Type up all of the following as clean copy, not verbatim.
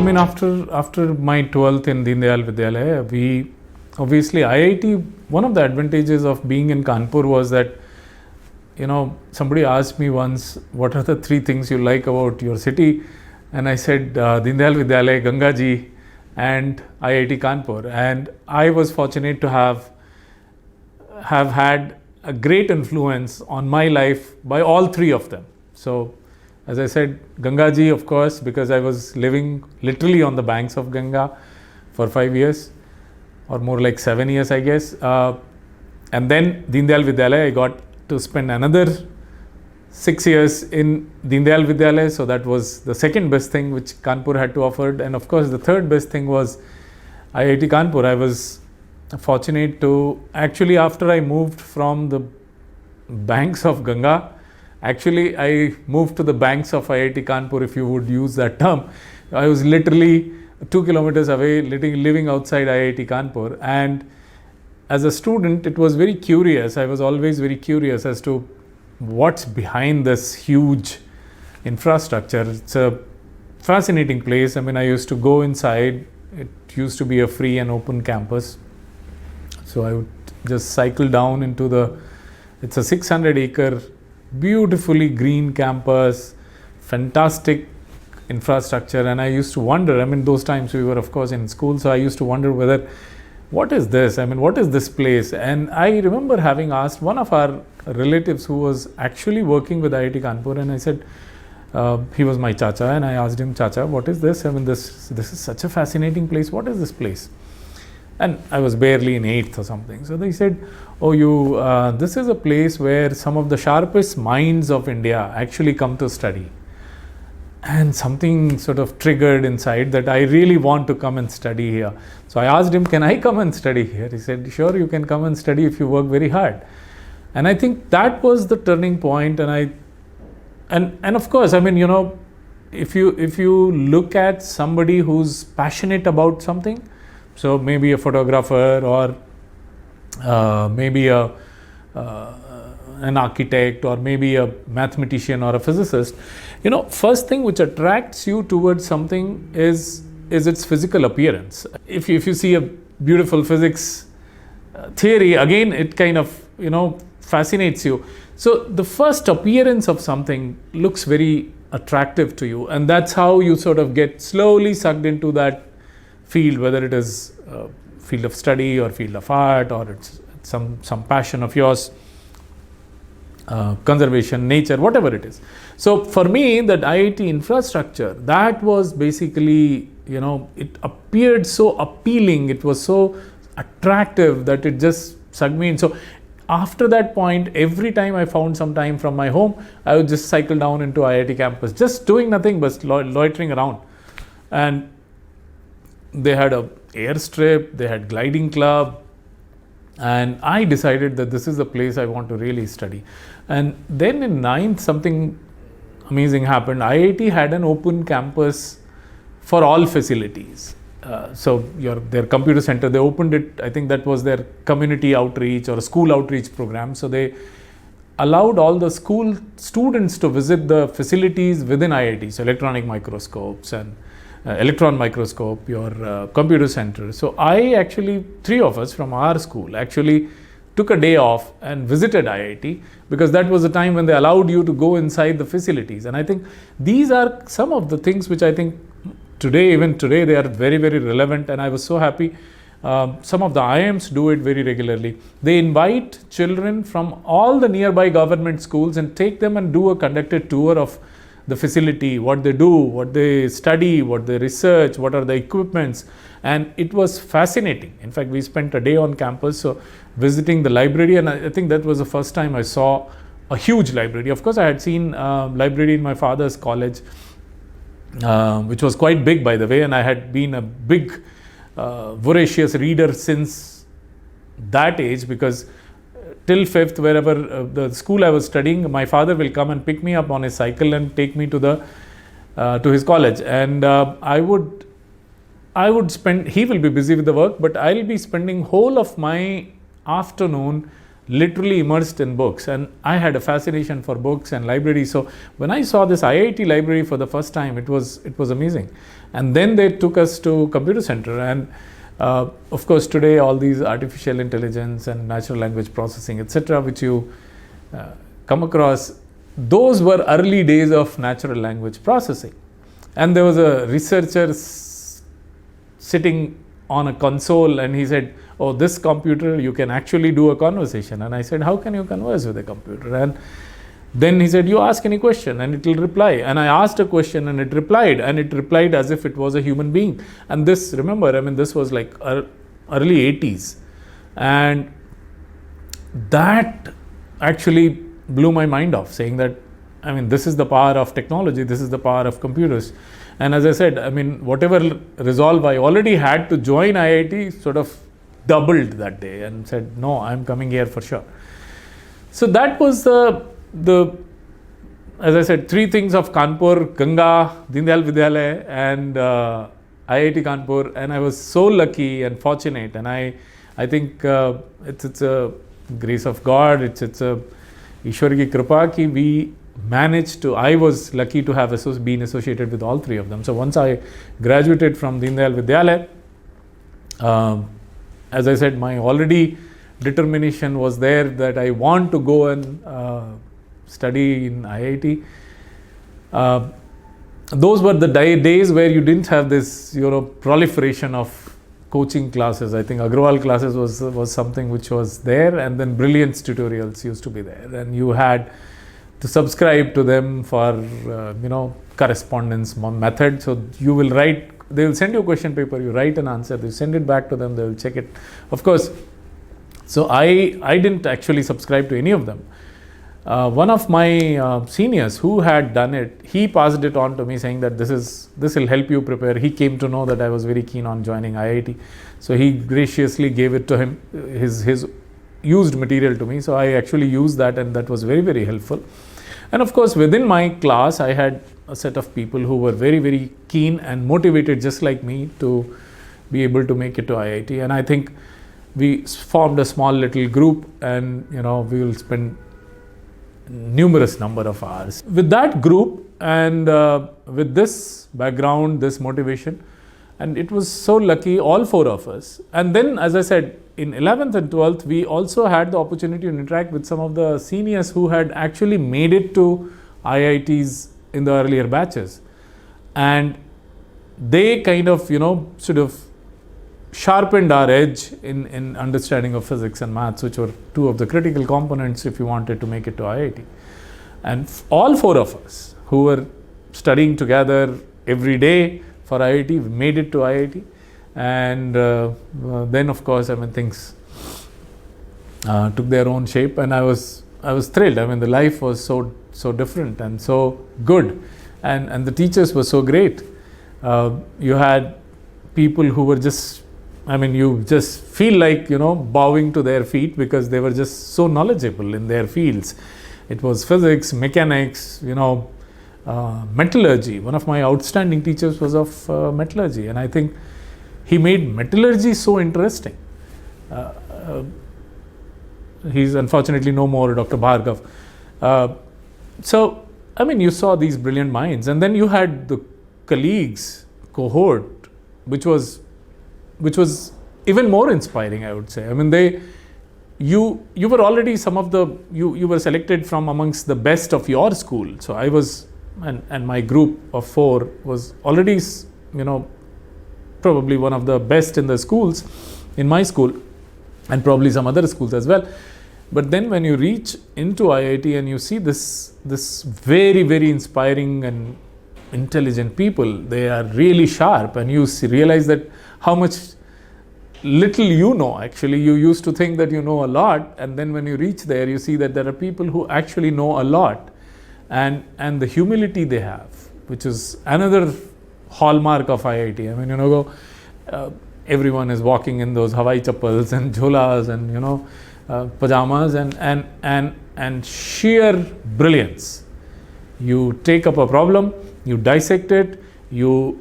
mean, after my 12th in Deendayal Vidyalaya, we obviously IIT. One of the advantages of being in Kanpur was that, somebody asked me once, what are the three things you like about your city? And I said, Deendayal Vidyalaya, Gangaji, and IIT Kanpur. And I was fortunate to have had a great influence on my life by all three of them. So, as I said, Gangaji, of course, because I was living literally on the banks of Ganga for 5 years, or more like 7 years, I guess. And then Deendayal Vidyalaya, I got to spend another 6 years in Deendayal Vidyalaya. So that was the second best thing which Kanpur had to offer. And of course, the third best thing was IIT Kanpur. I was fortunate to, actually, after I moved from the banks of Ganga, actually I moved to the banks of IIT Kanpur, if you would use that term. I was literally 2 kilometers away, living outside IIT Kanpur. And as a student, it was very curious. I was always very curious as to what's behind this huge infrastructure. It's a fascinating place. I mean, I used to go inside. It used to be a free and open campus. So I would just cycle down into it's a 600-acre, beautifully green campus, fantastic infrastructure. And I used to wonder, I mean, those times we were, of course, in school. So I used to wonder what is this? I mean, what is this place? And I remember having asked one of our relatives who was actually working with IIT Kanpur, and I said, he was my chacha, and I asked him, Chacha, what is this? I mean, this is such a fascinating place. What is this place? And I was barely in 8th or something. So they said, this is a place where some of the sharpest minds of India actually come to study. And something sort of triggered inside that I really want to come and study here. So I asked him, can I come and study here? He said, sure, you can come and study if you work very hard. And I think that was the turning point. And of course, I mean, if you look at somebody who's passionate about something, so maybe a photographer or maybe an architect or maybe a mathematician or a physicist, first thing which attracts you towards something is its physical appearance. If you see a beautiful physics theory, again, it kind of, fascinates you. So the first appearance of something looks very attractive to you, and that's how you sort of get slowly sucked into that field, whether it is a field of study or field of art, or it's some passion of yours, conservation, nature, whatever it is. So for me, that IIT infrastructure, that was basically, it appeared so appealing, it was so attractive that it just sucked me in. So after that point, every time I found some time from my home, I would just cycle down into IIT campus, just doing nothing but loitering around. And they had a airstrip, they had gliding club, and I decided that this is the place I want to really study. And then in 9th, something amazing happened. IIT had an open campus for all facilities. So their computer center, they opened it. I think that was their community outreach or a school outreach program. So they allowed all the school students to visit the facilities within IIT. So electronic microscopes and electron microscope, your computer center. So I actually, 3 of us from our school actually took a day off and visited IIT, because that was the time when they allowed you to go inside the facilities. And I think these are some of the things which I think even today, they are very, very relevant. And I was so happy. Some of the IIMs do it very regularly. They invite children from all the nearby government schools and take them and do a conducted tour of the facility, what they do, what they study, what they research, what are the equipments. And it was fascinating. In fact, we spent a day on campus, so visiting the library, and I think that was the first time I saw a huge library. Of course, I had seen library in my father's college, which was quite big, by the way, and I had been a big, voracious reader since that age, because till 5th, wherever the school I was studying, my father will come and pick me up on his cycle and take me to his college. And I would spend, he will be busy with the work, but I'll be spending whole of my afternoon literally immersed in books, and I had a fascination for books and libraries. So when I saw this IIT library for the first time, it was amazing. And then they took us to computer center, and of course today all these artificial intelligence and natural language processing, etc., which you come across, those were early days of natural language processing. And there was a researcher sitting on a console, and he said, oh, this computer, you can actually do a conversation. And I said, how can you converse with a computer? And then he said, you ask any question and it will reply. And I asked a question and it replied as if it was a human being. And this, remember, I mean, this was like early 80s. And that actually blew my mind off, saying that, I mean, this is the power of technology, this is the power of computers. And as I said, I mean, whatever resolve I already had to join IIT sort of doubled that day, and said, no, I'm coming here for sure. So that was the as I said, three things of Kanpur: Ganga, Deendayal Vidyalaya, and IIT Kanpur. And I was so lucky and fortunate, and I think it's a grace of God, it's a Ishwar ki kripa ki we managed to, I was lucky to have been associated with all three of them. So once I graduated from Deendayal Vidyalaya, as I said, my already determination was there that I want to go and study in IIT. Those were the days where you didn't have this, proliferation of coaching classes. I think Agrawal classes was something which was there, and then Brilliance tutorials used to be there, and you had to subscribe to them for correspondence method. So you will write, they will send you a question paper, you write an answer, they send it back to them, they will check it. Of course, so I didn't actually subscribe to any of them. One of my seniors who had done it, he passed it on to me, saying that this will help you prepare. He came to know that I was very keen on joining IIT, so he graciously gave it to him, his used material to me. So I actually used that, and that was very, very helpful. And of course, within my class, I had a set of people who were very, very keen and motivated, just like me, to be able to make it to IIT. And I think we formed a small little group, and we will spend numerous number of hours with that group, and with this background, this motivation. And it was so lucky, all four of us. And then, as I said, in 11th and 12th, we also had the opportunity to interact with some of the seniors who had actually made it to IITs in the earlier batches. And they kind of, sort of sharpened our edge in understanding of physics and maths, which were two of the critical components if you wanted to make it to IIT. And all four of us who were studying together every day for IIT, we made it to IIT. And then, of course, I mean, things took their own shape, and I was thrilled. I mean, the life was so different and so good, and the teachers were so great. You had people who were just, I mean, you just feel like, bowing to their feet, because they were just so knowledgeable in their fields. It was physics, mechanics, metallurgy. One of my outstanding teachers was of metallurgy, and I think he made metallurgy so interesting. He's unfortunately no more, Dr. Bhargav. So, I mean, you saw these brilliant minds, and then you had the colleagues, cohort, which was even more inspiring, I would say. I mean, you were already you were selected from amongst the best of your school. So I was, and my group of four was already, probably one of the best in the schools, in my school, and probably some other schools as well. But then when you reach into IIT and you see this very, very inspiring and intelligent people, they are really sharp, and you realize that how much little you know. Actually, you used to think that you know a lot, and then when you reach there, you see that there are people who actually know a lot, and the humility they have, which is another hallmark of IIT. I mean, everyone is walking in those Hawaii chappals and jholas and pajamas, and sheer brilliance. You take up a problem, you dissect it, you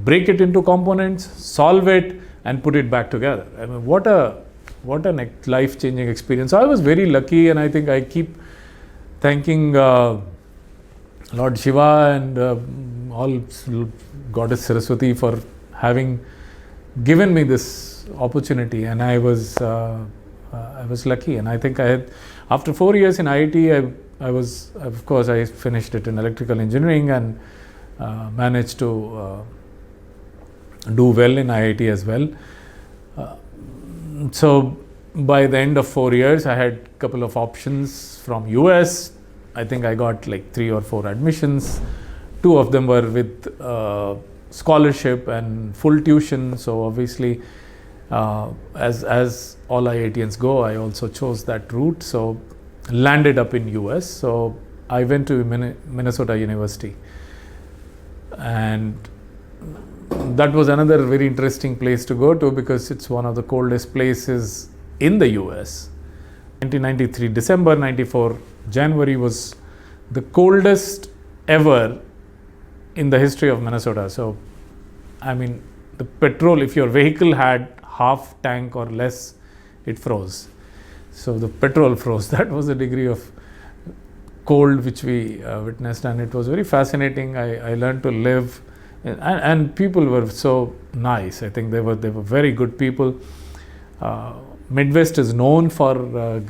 break it into components, solve it, and put it back together. I mean, what a what a life-changing experience. So I was very lucky, and I think I keep thanking Lord Shiva and all Goddess Saraswati for having given me this opportunity, and I was lucky. And I think I had, after 4 years in IIT, I finished it in electrical engineering and managed to do well in IIT as well. So by the end of 4 years, I had a couple of options from US. I think I got like 3 or 4 admissions. 2 of them were with scholarship and full tuition. So obviously, as all IITians go, I also chose that route. So landed up in US. So I went to Minnesota University, and that was another very interesting place to go to because it's one of the coldest places in the US. 1993 December, 94 January was the coldest ever in the history of Minnesota. So I mean, the petrol, if your vehicle had half tank or less, it froze. So the petrol froze. That was the degree of cold which we witnessed, and it was very fascinating. I learned to live, and people were so nice. I think they were very good people. Midwest is known for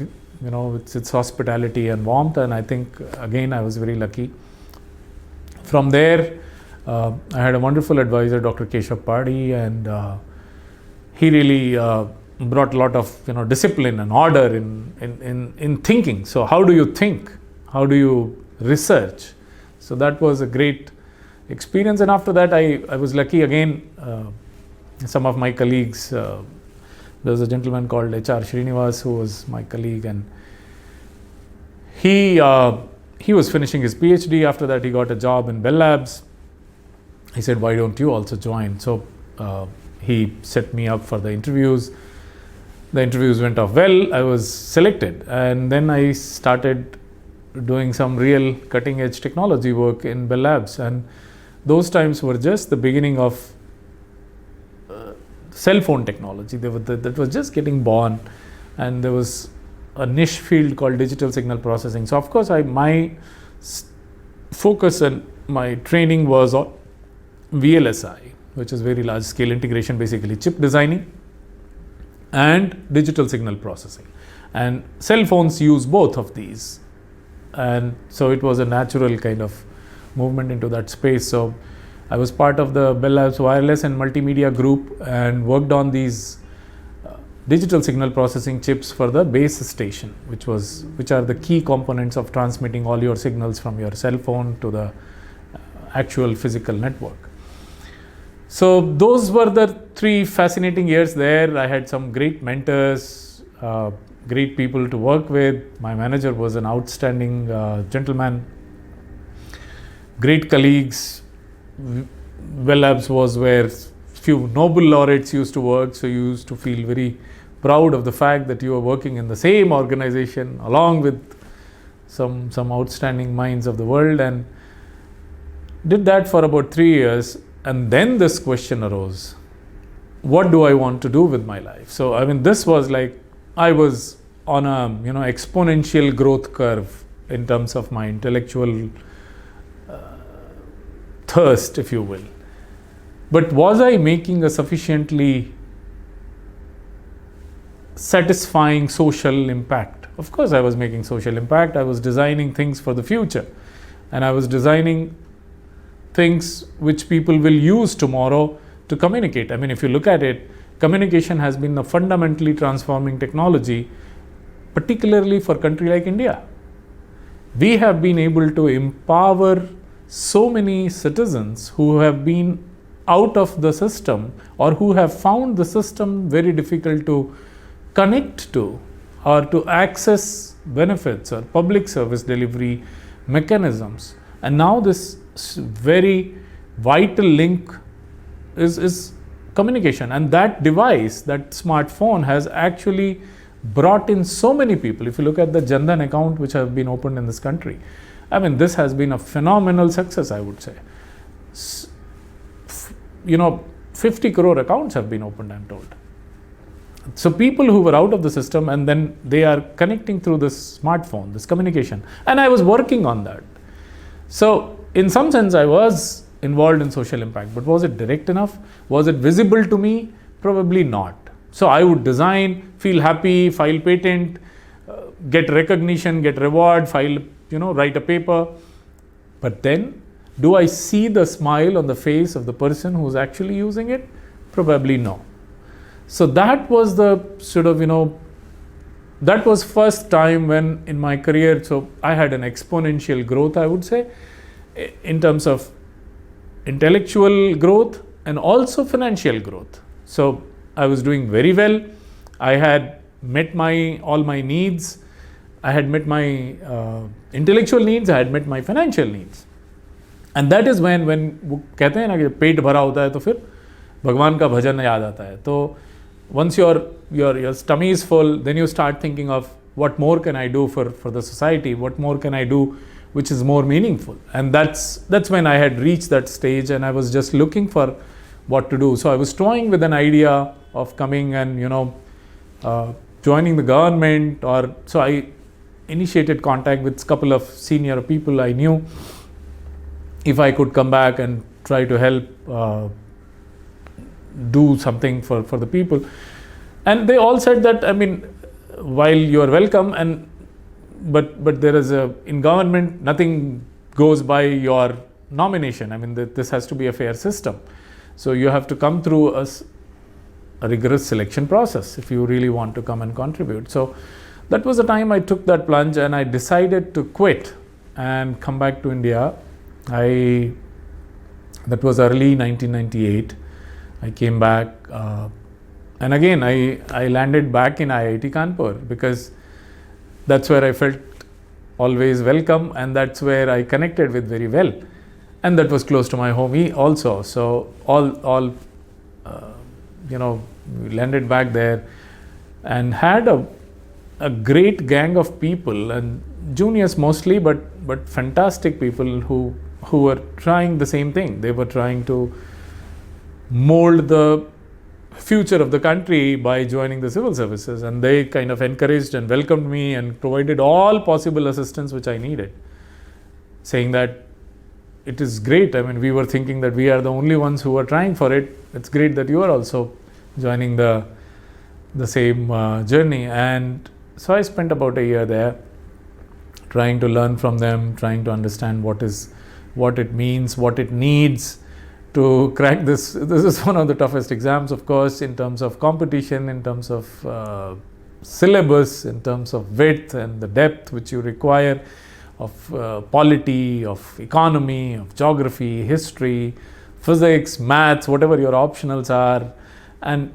its hospitality and warmth, and I think again I was very lucky. From there, I had a wonderful advisor, Dr. Keshav Padi, and he really brought a lot of discipline and order in thinking. So how do you think? How do you research? So that was a great experience. And after that, I was lucky again. Some of my colleagues, there was a gentleman called HR Srinivas who was my colleague, and he was finishing his PhD. After that, he got a job in Bell Labs. He said, "Why don't you also join?" So he set me up for the interviews. The interviews went off well. I was selected, and then I started doing some real cutting edge technology work in Bell Labs. And those times were just the beginning of cell phone technology. That was just getting born, and there was a niche field called digital signal processing. So of course, my focus and my training was on VLSI, which is very large scale integration, basically chip designing and digital signal processing. And cell phones use both of these. And so it was a natural kind of movement into that space. So I was part of the Bell Labs wireless and multimedia group and worked on these digital signal processing chips for the base station, which are the key components of transmitting all your signals from your cell phone to the actual physical network. So those were the 3 fascinating years there. I had some great mentors, great people to work with. My manager was an outstanding gentleman. Great colleagues. Bell Labs was where few Nobel laureates used to work, so you used to feel very proud of the fact that you were working in the same organization along with some outstanding minds of the world, and did that for about 3 years. And then this question arose: what do I want to do with my life? So I mean, this was like I was on a exponential growth curve in terms of my intellectual thirst, if you will. But was I making a sufficiently satisfying social impact? Of course, I was making social impact. I was designing things for the future, and I was designing things which people will use tomorrow to communicate. I mean, if you look at it, communication has been a fundamentally transforming technology, particularly for a country like India. We have been able to empower so many citizens who have been out of the system or who have found the system very difficult to connect to or to access benefits or public service delivery mechanisms. And now this very vital link is communication, and that device, that smartphone, has actually brought in so many people. If you look at the Jan Dhan account which have been opened in this country, I mean, this has been a phenomenal success, I would say. 50 crore accounts have been opened, I'm told. So people who were out of the system, and then they are connecting through this smartphone, this communication. And I was working on that. So in some sense, I was involved in social impact, but was it direct enough? Was it visible to me? Probably not. So I would design, feel happy, file patent, get recognition, get reward, file, write a paper. But then, do I see the smile on the face of the person who's actually using it? Probably no. So that was the sort of, that was first time when in my career, so I had an exponential growth, I would say, in terms of intellectual growth and also financial growth. So I was doing very well. I had met all my needs. I had met my intellectual needs. I had met my financial needs. And that is when वो कहते हैं ना कि पेट भरा होता है तो फिर भगवान का भजन याद आता है. तो once your tummy is full, then you start thinking of what more can I do for the society, what more can I do which is more meaningful. And that's when I had reached that stage, and I was just looking for what to do. So I was toying with an idea of coming and joining the government, or so I initiated contact with a couple of senior people I knew if I could come back and try to help do something for the people. And they all said that, while you are welcome, but there is in government, nothing goes by your nomination. This has to be a fair system. So you have to come through a rigorous selection process if you really want to come and contribute. So that was the time I took that plunge, and I decided to quit and come back to India. That was early 1998. I came back, and again I landed back in IIT Kanpur because that's where I felt always welcome, and that's where I connected with very well, and that was close to my home also. So all landed back there and had a great gang of people, and juniors mostly, but fantastic people who were trying the same thing. They were trying to mold the future of the country by joining the civil services, and they kind of encouraged and welcomed me and provided all possible assistance which I needed, saying that it is great. We were thinking that we are the only ones who are trying for it. It's great that you are also joining the same journey. And so I spent about a year there trying to learn from them, trying to understand what it means, what it needs to crack this. This is one of the toughest exams, of course, in terms of competition, in terms of syllabus, in terms of width and the depth which you require, of polity, of economy, of geography, history, physics, maths, whatever your optionals are, and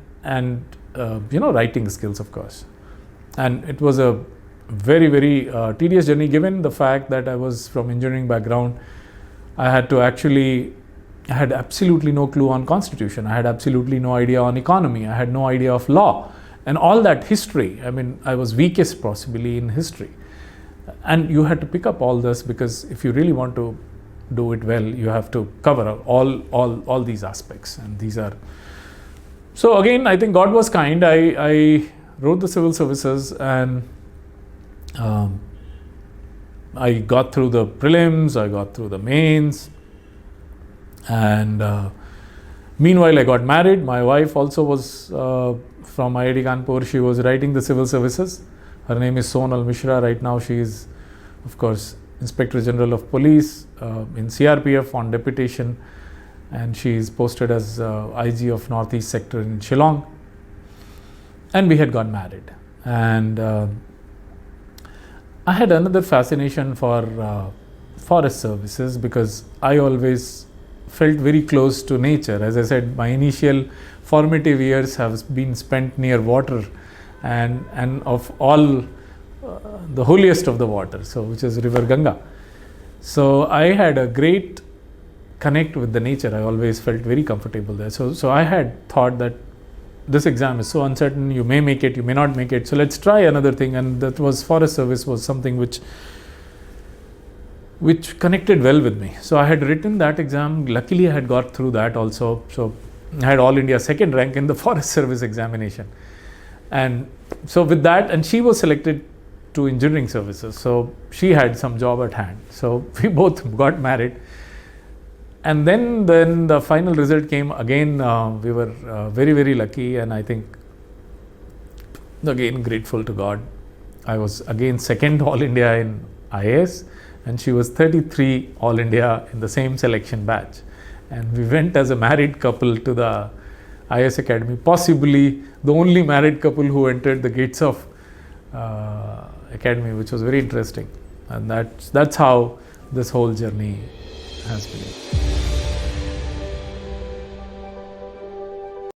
writing skills, of course. And it was a very, very tedious journey, given the fact that I was from engineering background. I had absolutely no clue on constitution. I had absolutely no idea on economy. I had no idea of law and all that history. I was weakest possibly in history. And you had to pick up all this, because if you really want to do it well, you have to cover all these aspects. And these are, so again, I think God was kind. I wrote the civil services, and I got through the prelims, I got through the mains, and meanwhile I got married. My wife also was from IIT Kanpur. She was writing the civil services. Her name is Misra. Right now she is, of course, Inspector General of Police in CRPF on deputation, and she is posted as IG of Northeast Sector in Shillong. And we had got married, and I had another fascination for forest services, because I always felt very close to nature. As I said, my initial formative years have been spent near water, and of all the holiest of the water, so which is River Ganga. So I had a great connect with the nature. I always felt very comfortable there. So I had thought that this exam is so uncertain, you may make it, you may not make it, so let's try another thing. And that was forest service, was something which connected well with me. So I had written that exam. Luckily I had got through that also. So I had all India second rank in the forest service examination. And so with that, and she was selected to engineering services, so she had some job at hand. So we both got married. And then the final result came again. We were very, very lucky, and I think again grateful to God. I was again second All India in IAS, and she was 33 All India in the same selection batch. And we went as a married couple to the IAS Academy, possibly the only married couple who entered the gates of Academy, which was very interesting. And that's how this whole journey has been.